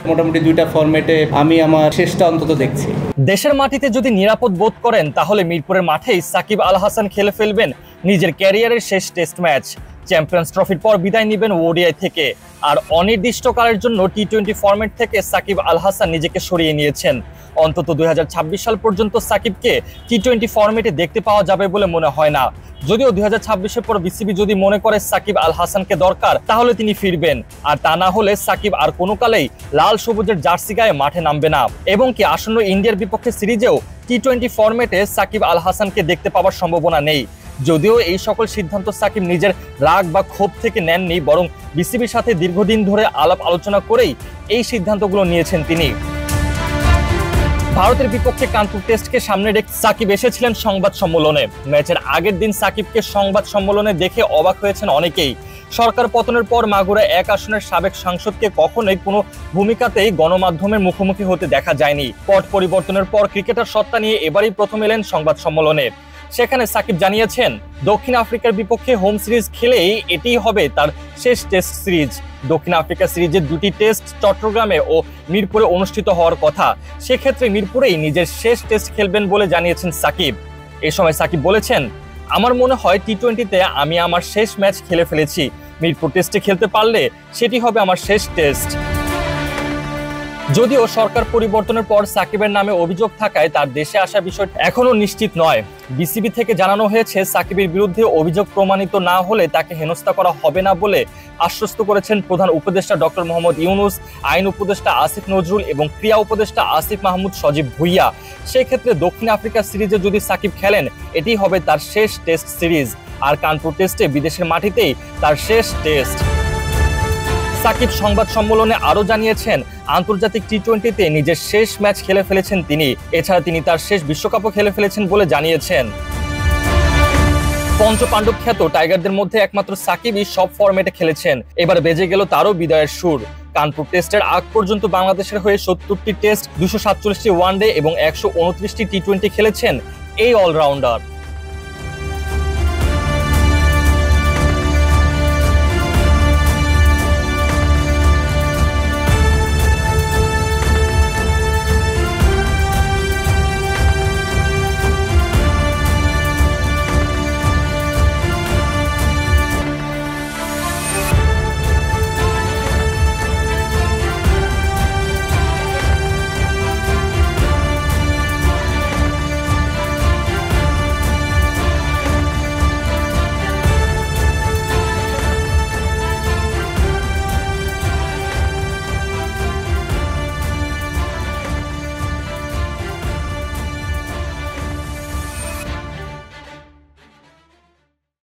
মোটামুটি 2টা ফরম্যাটে আমি আমার শেষটা অন্তত দেখছি। দেশের মাটিতে যদি নিরাপদ বোধ করেন তাহলে মিরপুরের মাঠেই সাকিব আল হাসান খেলে ফেলবেন নিজের ক্যারিয়ারের শেষ টেস্ট ম্যাচ। চ্যাম্পিয়ন্স ট্রফির পর বিদায় নেবেন ওডিআই থেকে, আর অনির্দিষ্টকালের জন্য টি-20 ফরম্যাট থেকে সাকিব আল হাসান নিজেকে সরিয়ে নিয়েছেন। অন্তত 2026 সাল পর্যন্ত সাকিবকে টি-20 ফরম্যাটে দেখতে পাওয়া যাবে বলে মনে হয় না। যদিও 2026-এর পর বিসিবি যদি মনে করে সাকিব আল হাসানকে দরকার তাহলে তিনি ফিরবেন, আর তা না হলে সাকিব আর কোনো কালেই লাল সবুজের জার্সি গায়ে মাঠে নামবে না। এবং কি আসন্ন ইন্ডিয়ার বিপক্ষে সিরিজেও টি-20 ফরম্যাটে সাকিব আল হাসানকে দেখতে পাওয়ার সম্ভাবনা নেই। যদিও এই সকল সিদ্ধান্ত সাকিব নিজের রাগ বা ক্ষোভ থেকে নেননি, বরং বিসিবির সাথে দীর্ঘদিন ধরে আলাপ আলোচনা করেই এই সিদ্ধান্তগুলো নিয়েছেন তিনি। ভারতের বিপক্ষে কানপুর টেস্টকে সামনে রেখে সাকিব এসেছিলেন সংবাদ সম্মেলনে। ম্যাচের আগের দিন সাকিবকে সংবাদ সম্মেলনে দেখে অবাক হয়েছেন অনেকেই। সরকার পতনের পর মাগুরা 1 আসনের সাবেক সাংসদকে কখনোই কোনো ভূমিকাতেই গণমাধ্যমের মুখোমুখি হতে দেখা যায়নি। পট পরিবর্তনের পর ক্রিকেটার সত্তা নিয়ে এবারই প্রথম এলেন সংবাদ সম্মেলনে। সেখানে সাকিব জানিয়েছেন দক্ষিণ আফ্রিকার বিপক্ষে হোম সিরিজ খেলেই এটিই হবে তার শেষ টেস্ট সিরিজ। দক্ষিণ আফ্রিকা সিরিজের 2টি টেস্ট চট্টগ্রামে ও মিরপুরে অনুষ্ঠিত হওয়ার কথা, সেক্ষেত্রে মিরপুরেই নিজের শেষ টেস্ট খেলবেন বলে জানিয়েছেন সাকিব। এ সময় সাকিব বলেছেন, আমার মনে হয় টি-20-তে আমি আমার শেষ ম্যাচ খেলে ফেলেছি। মিরপুর টেস্টে খেলতে পারলে সেটি হবে আমার শেষ টেস্ট। যদিও সরকার পরিবর্তনের পর সাকিবের নামে অভিযোগ থাকায় তার দেশে আসা বিষয়টি এখনো নিশ্চিত নয়। বিসিবি থেকে জানানো হয়েছে সাকিবের বিরুদ্ধে অভিযোগ প্রমাণিত না হলে তাকে হেনস্থা করা হবে না বলে আশ্বস্ত করেছেন প্রধান উপদেষ্টা ডক্টর মোহাম্মদ ইউনুস, আইন উপদেষ্টা আসিফ নজরুল এবং ক্রীড়া উপদেষ্টা আসিফ মাহমুদ সজীব ভুইয়া। সেক্ষেত্রে দক্ষিণ আফ্রিকা সিরিজে যদি সাকিব খেলেন এটি হবে তার শেষ টেস্ট সিরিজ, আর কানপুর টেস্টে বিদেশের মাটিতেই তার শেষ টেস্ট। সাকিব সংবাদ সম্মেলনে আরো জানিয়েছেন আন্তর্জাতিক টি-20-তে নিজের শেষ ম্যাচ খেলে ফেলেছেন তিনি। এছাড়া তিনি তার শেষ বিশ্বকাপও খেলে ফেলেছেন বলে জানিয়েছেন। পঞ্চপাণ্ডব খ্যাত টাইগারদের মধ্যে একমাত্র সাকিবই সব ফরম্যাটে খেলেছেন। এবার বেজে গেল তারও বিদায়ের সুর। কানপুর টেস্টের আগ পর্যন্ত বাংলাদেশের হয়ে 70টি টেস্ট, 247টি ওয়ানডে এবং 129টি টি-20 খেলেছেন এই অলরাউন্ডার।